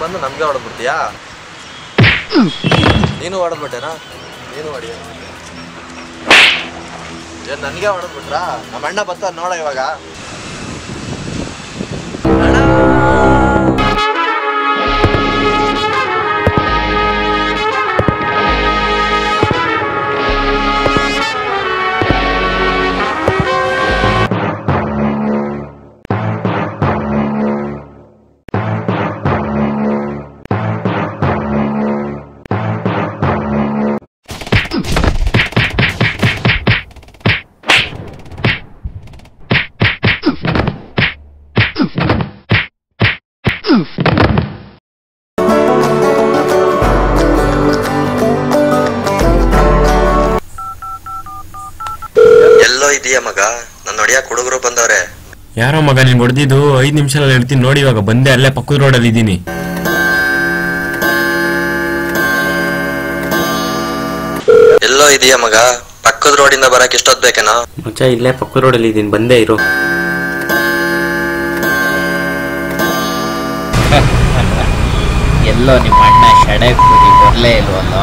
ಬಂದು ನಮ್ಗೆ ಹೊಡೆದ್ಬಿಡ್ತೀಯಾ? ನೀನು ಹೊಡೆದ್ಬಿಟ್ಟೇನಾ? ನೀನು ಹೊಡಿಯ ಏನ್ ನನಗೆ ಹೊಡೆದ್ಬಿಟ್ರಾ? ನಮ್ಮ ಅಣ್ಣ ಬರ್ತಾರ ನೋಡ ಇವಾಗ. ಎಲ್ಲೋ ಇದೆಯಾ ಮಗ? ನನ್ನ ಹೊಡಿಯಕ್ಕೆ ಹುಡುಗರು ಬಂದವ್ರೆ. ಯಾರೋ ಮಗ ನೀನ್ ಹೊಡೆದಿದ್ದು 5 ನಿಮಿಷದಲ್ಲಿ ಹೇಳ್ತೀನಿ ನೋಡಿ. ಇವಾಗ ಬಂದೆ, ಅಲ್ಲೇ ಪಕ್ಕದ ರೋಡಲ್ಲಿ ಇದ್ದೀನಿ. ಎಲ್ಲೋ ಇದೆಯಾ ಮಗ? ಪಕ್ಕದ ರೋಡಿಂದ ಬರಕ್ ಎಷ್ಟೊತ್ ಬೇಕೇನೋ? ಮಚ್ಚ ಇಲ್ಲೇ ಪಕ್ಕದ ರೋಡಲ್ಲಿ ಇದ್ದೀನಿ, ಬಂದೇ ಇರು. ಎಲ್ಲೋ ನಿಮ್ಮ ಅಣ್ಣ ಶಡೆ ಕೂಡಿ ಬರಲೇ ಇಲ್ವಲ್ಲ.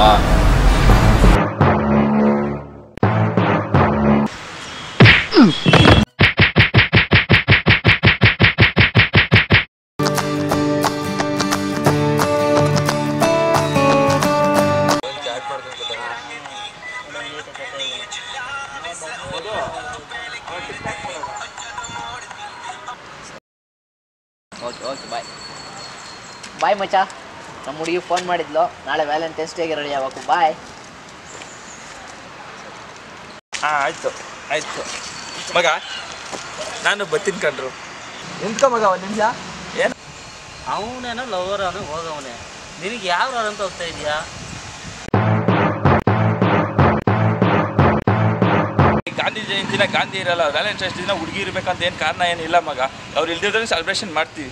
ಓಕೆ ಬಾಯ್ ಬಾಯ್ ಮಚ್ಚ. ನಮ್ಮ ಹುಡುಗಿ ಫೋನ್ ಮಾಡಿದ್ಲು, ನಾಳೆ ವ್ಯಾಲೆಂಟೈನ್ಸ್ ಡೇಗೆ ರೆಡಿ ಆಗಬೇಕು. ಬಾಯ್. ಆಯ್ತು ಆಯ್ತು ಮಗ, ನಾನು ಬರ್ತೀನಿ ಕಣ್ರು. ನಿಂತ್ಕೊ ಮಗ ಒಂದು ನಿಮಿಷ. ಏನು ಅವನೇನೋ ಲವರ್ ಅವನು ಹೋಗವನೆ, ನಿನಗೆ ಯಾವ ಅಂತ ಹೋಗ್ತಾ ಇದೆಯಾ? ಗಾಂಧಿ ಜಯಂತಿನ ಗಾಂಧಿ ಇರಲ್ಲ, ವ್ಯಾಲೆಂಟೈನ್ಸ್ ದಿನ ಹುಡುಗಿ ಇರ್ಬೇಕಂತ ಏನು ಕಾರಣ ಏನಿಲ್ಲ ಮಗ. ಅವ್ರು ಇಲ್ದಿದ್ರೆ ಸೆಲೆಬ್ರೇಷನ್ ಮಾಡ್ತೀವಿ.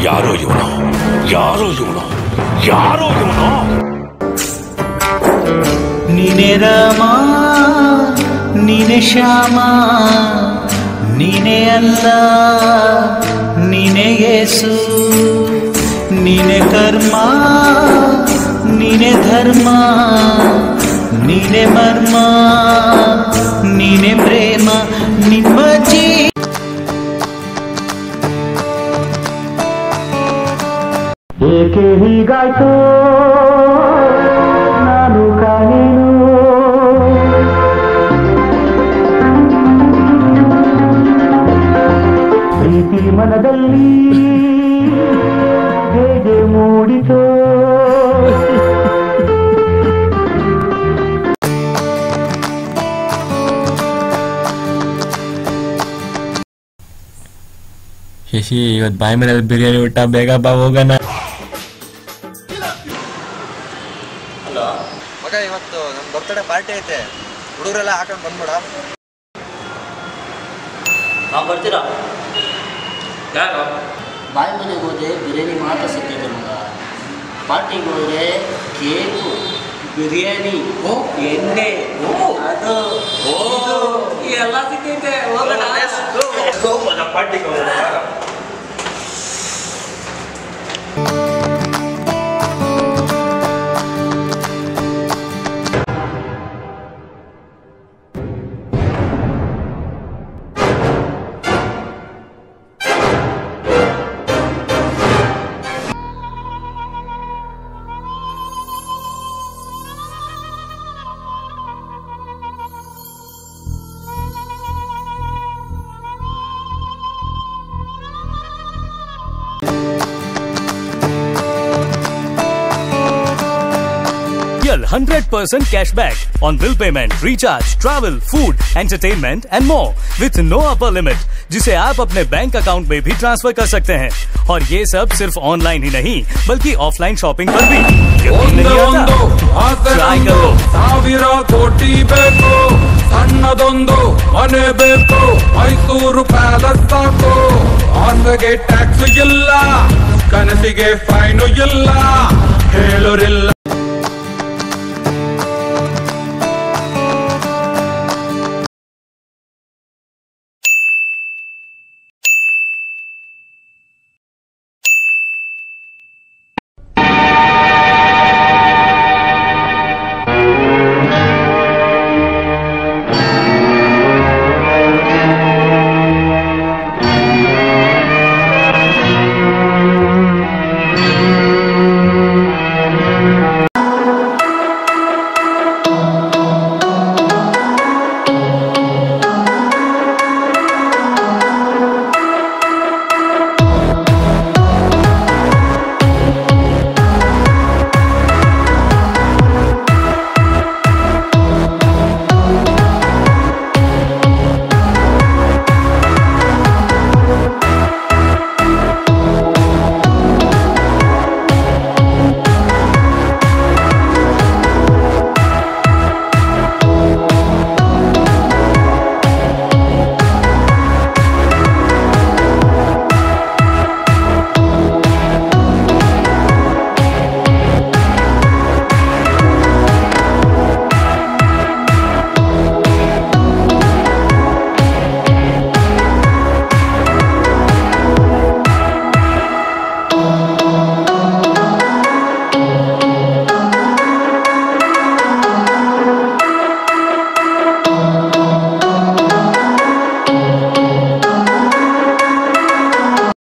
ಯಾರೋ ಇವನು, ಯಾರೋ ಇವನು, ಯಾರೋ ಇವನು. ನೀನೆ ರಾಮ, ನೀನೆ ಶ್ಯಾಮ, ನೀನೆ ಅಲ್ಲ, ನೀನೆ ಯೇಸು, ನೀನೆ ಕರ್ಮ, ನೀನೆ ಧರ್ಮ, ನೀನೆ ಮರ್ಮ, ನೀನೆ ಪ್ರೇಮ, ನಿಮ್ಮ ಜೀ. ಏಕೆ ಹೀಗಾಯ್ತು ನಾನು ಕಾಣೆನು, ಪ್ರೀತಿ ಮನದಲ್ಲಿ ಹೇಗೆ ಮೂಡಿತೋ. ಶಶಿ ಇವತ್ತು ಬಾಯಿ ಮನೇಲಿ ಬಿರಿಯಾನಿ ಊಟ, ಬೇಗ ಬಾ ಹೋಗೋಣ. ಮಗ ಇವತ್ತು ನಮ್ಮ ಬರ್ತಡೇ ಪಾರ್ಟಿ ಐತೆ, ಹುಡುಗರೆಲ್ಲ ಹಾಕೊಂಡು ಬಂದ್ಬಿಡ. ನಾವು ಬರ್ತೀರಾ? ಯಾರು? ಬಾಯಿ ಮನೆಗೆ ಹೋದ್ರೆ ಬಿರಿಯಾನಿ ಮಾತ್ರ ಸಿಗ್ತೈತೆ ಮಗ. ಪಾರ್ಟಿಗೆ ಹೋದ್ರೆ ಕೇಕು, ಬಿರಿಯಾನಿ, ಎಣ್ಣೆ, ಅದು ಎಲ್ಲ ಸಿಗ್ತೈತೆ. ಹೋಗೋಣ ಪಾರ್ಟಿಗೆ ಹೋಗೋಣ. Real 100% cashback on bill payment, recharge, travel, food, entertainment and more with no upper limit, जिसे आप अपने बैंक अकाउंट में भी ट्रांसफर कर सकते हैं. और ये सब सिर्फ ऑनलाइन ही नहीं बल्कि ऑफलाइन शॉपिंग पर भी. ट्राई करो. ಸಾವಿರ ಕೋಟಿ ಬೇಕು, ಸಣ್ಣದೊಂದು ಮನೆ ಬೇಕು, ಮೈಸೂರು ಪ್ಯಾಲೇಸ್ ಸಾಕು. ಆನ್ಗೆ ಟ್ಯಾಕ್ಸ್ ಇಲ್ಲ, ಕನಸಿಗೆ ಫೈನು ಇಲ್ಲ,